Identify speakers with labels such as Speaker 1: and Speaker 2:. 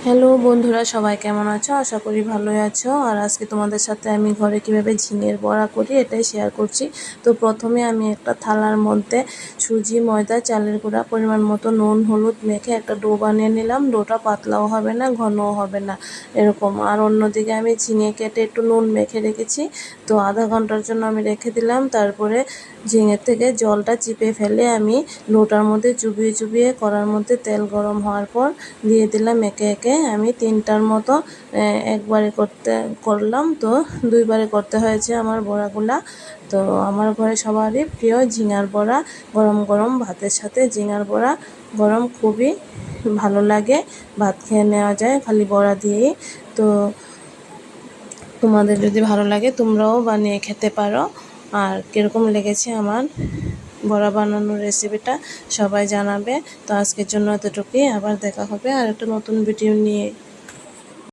Speaker 1: Hello বন্ধুরা, সবাই কেমন আছো? আশা করি ভালোই আছো। আর আজকে তোমাদের সাথে আমি ঘরে কিভাবে ঝিঙের বড়া করি এটাই শেয়ার করছি। তো প্রথমে আমি একটা থালার মধ্যে সুজি, ময়দা, চালের গুঁড়া, পরিমাণ মতো নুন, হলুদ মেখে একটা ডো বানিয়ে নিলাম। ডোটা পাতলাও হবে না, ঘনও হবে না, এরকম। আর অন্যদিকে আমি ঝিঙে কেটে একটু নুন মেখে রেখেছি। তো আধা ঘন্টার জন্য আমি রেখে দিলাম। তারপরে ঝিঙের থেকে জলটা চিপে ফেলে আমি ডোটার মধ্যে চুবিয়ে চুবিয়ে কড়ার মধ্যে তেল গরম হওয়ার পর দিয়ে দিলাম একে একে। আমি 3টার মতো একবারে করলাম, তো 2বারে করতে হয়েছে আমার বড়াগুলা। তো আমার ঘরে সবারই প্রিয় ঝিঙার বড়া। গরম গরম ভাতের সাথে ঝিঙার বড়া গরম খুবই ভালো লাগে, ভাত খেয়ে নেওয়া যায় খালি বড়া দিয়েই। তো তোমাদের যদি ভালো লাগে তোমরাও বানিয়ে খেতে পারো। আর কীরকম লেগেছে আমার বড়া বানানোর রেসিপিটা সবাই জানাবে। তো আজকের জন্য এতটুকুই, আবার দেখা হবে আর একটা নতুন ভিডিও নিয়ে।